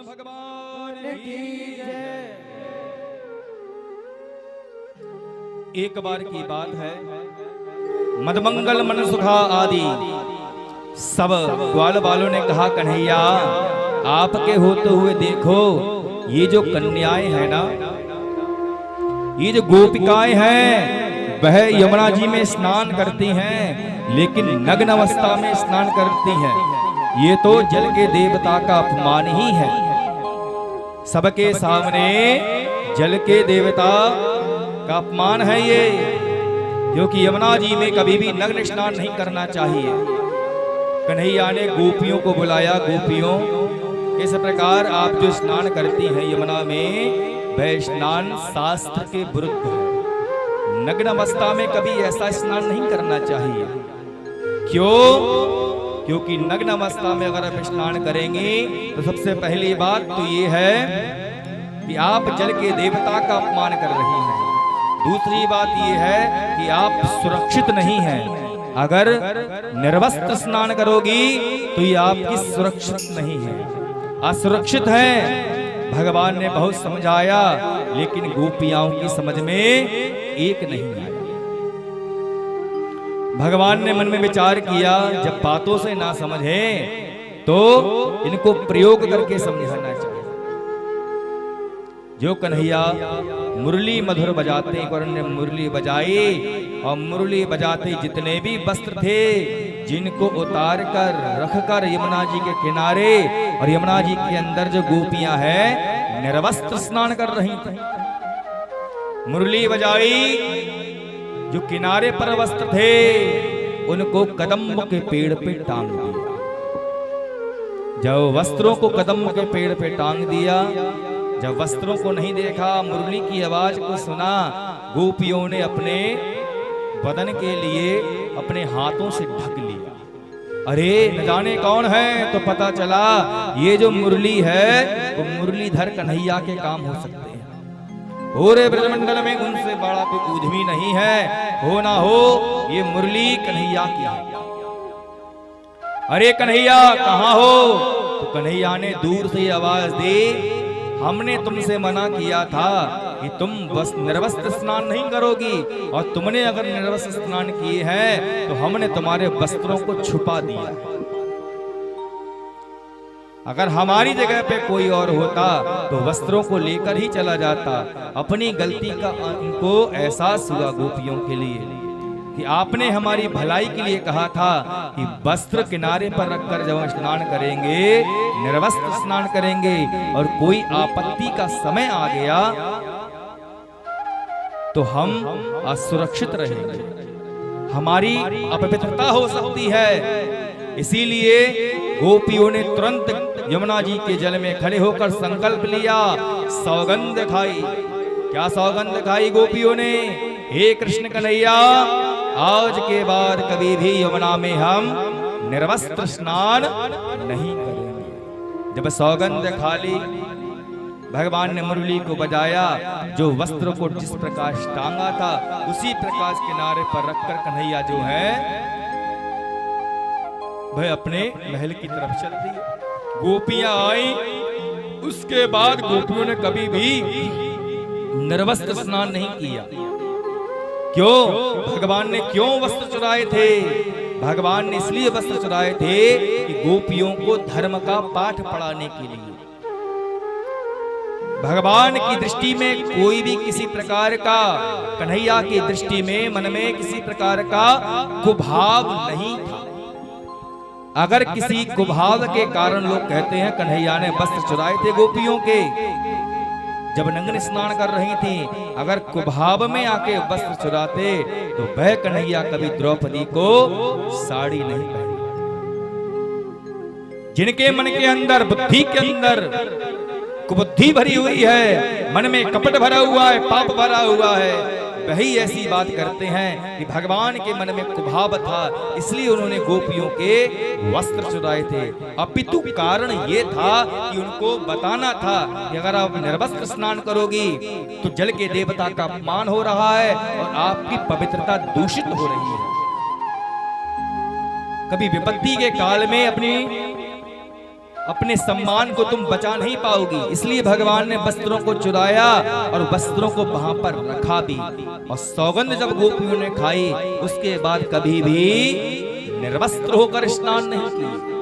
भगवान की जय। एक बार की बात है, मदमंगल मनसुखा आदि सब ग्वाल बालों ने कहा, कन्हैया आपके होते हुए देखो ये जो कन्याएं हैं ना, ये जो गोपिकाएं हैं, वह यमुना जी में स्नान करती हैं, लेकिन नग्न अवस्था में स्नान करती हैं। ये तो जल के देवता का अपमान ही है। सबके सामने जल के देवता का अपमान है ये, क्योंकि यमुना जी में कभी भी नग्न स्नान नहीं करना चाहिए। कन्हैया ने गोपियों को बुलाया, गोपियों इस प्रकार आप जो स्नान करती हैं यमुना में, वह स्नान शास्त्र के विरुद्ध है। नग्न अवस्था में कभी ऐसा स्नान नहीं करना चाहिए। क्यों? क्योंकि नग्न अवस्था में अगर आप स्नान करेंगे तो सबसे पहली बात तो ये है कि आप जल के देवता का अपमान कर रही हैं। दूसरी बात ये है कि आप सुरक्षित नहीं हैं। अगर निर्वस्त्र स्नान करोगी तो ये आपकी सुरक्षित नहीं है, असुरक्षित है। भगवान ने बहुत समझाया, लेकिन गोपियाओं की समझ में एक नहीं आया। भगवान ने मन में विचार किया, जब बातों से ना समझे तो इनको प्रयोग करके समझाना चाहिए। जो कन्हैया मुरली मधुर बजाते, एक बार ने मुरली बजाई और मुरली बजाते जितने भी वस्त्र थे, जिनको उतार कर रख कर यमुना जी के किनारे और यमुना जी के अंदर जो गोपियां हैं निर्वस्त्र स्नान कर रही थी। मुरली बजाई, जो किनारे पर वस्त्र थे उनको कदम्ब के पेड़ पे टांग दिया। जब वस्त्रों को कदम्ब के पेड़ पे टांग दिया, जब वस्त्रों को नहीं देखा, मुरली की आवाज को सुना, गोपियों ने अपने बदन के लिए अपने हाथों से ढक लिया। अरे न जाने कौन है, तो पता चला ये जो मुरली है वो मुरलीधर कन्हैया के काम हो सकते हैं। पूरे ब्रजमंडल में उनसे बड़ा कोई उद्यमी नहीं है, हो ना हो ये मुरली कन्हैया की है। अरे कन्हैया कहाँ हो? तो कन्हैया ने दूर से आवाज दी, हमने तुमसे मना किया था कि तुम बस निर्वस्त्र स्नान नहीं करोगी, और तुमने अगर निर्वस्त्र स्नान किए हैं तो हमने तुम्हारे वस्त्रों को छुपा दिया। अगर हमारी जगह पे कोई और होता तो वस्त्रों को लेकर ही चला जाता। अपनी गलती का उनको एहसास हुआ गोपियों के लिए कि आपने हमारी भलाई के लिए कहा था कि वस्त्र किनारे पर रखकर जब स्नान करेंगे, निर्वस्त्र स्नान करेंगे, और कोई आपत्ति का समय आ गया तो हम असुरक्षित रहेंगे, हमारी अपवित्रता हो सकती है। इसीलिए गोपियों ने तुरंत यमुना जी के जल में खड़े होकर संकल्प लिया, सौगंध खाई। क्या सौगंध खाई गोपियों ने? हे कृष्ण कन्हैया, आज के बाद कभी भी यमुना में हम निर्वस्त्र स्नान नहीं करेंगे। जब सौगंध खा ली, भगवान ने मुरली को बजाया, जो वस्त्र को जिस प्रकार टांगा था उसी प्रकार किनारे पर रखकर कन्हैया जो है वह अपने महल की तरफ चल दी। गोपियां आई, उसके बाद गोपियों ने कभी भी निर्वस्त्र स्नान नहीं किया। क्यों? भगवान ने क्यों वस्त्र चुराए थे? भगवान ने इसलिए वस्त्र चुराए थे कि गोपियों को धर्म का पाठ पढ़ाने के लिए। भगवान की दृष्टि में कोई भी किसी प्रकार का, कन्हैया की दृष्टि में मन में किसी प्रकार का कुभाव नहीं था। अगर किसी कुभाव के कारण लोग कहते हैं कन्हैया ने वस्त्र चुराए थे गोपियों के जब नग्न स्नान कर रही थी, अगर कुभाव में आके वस्त्र चुराते तो वह कन्हैया कभी द्रौपदी को साड़ी नहीं पहनी। जिनके मन के अंदर, बुद्धि के अंदर कुबुद्धि भरी हुई है, मन में कपट भरा हुआ है, पाप भरा हुआ है, वही ऐसी बात करते हैं कि भगवान के मन में कुभाव था, इसलिए उन्होंने गोपियों के वस्त्र चुराए थे। अपितु कारण ये था कि उनको बताना था कि अगर आप निर्वस्त्र स्नान करोगी तो जल के देवता का अपमान हो रहा है और आपकी पवित्रता दूषित हो रही है। कभी विपत्ति के काल में अपनी अपने सम्मान को तुम बचा नहीं पाओगी। इसलिए भगवान ने वस्त्रों को चुराया और वस्त्रों को वहां पर रखा भी। और सौगंध जब गोपियों ने खाई, उसके बाद कभी भी निर्वस्त्र होकर स्नान नहीं किया।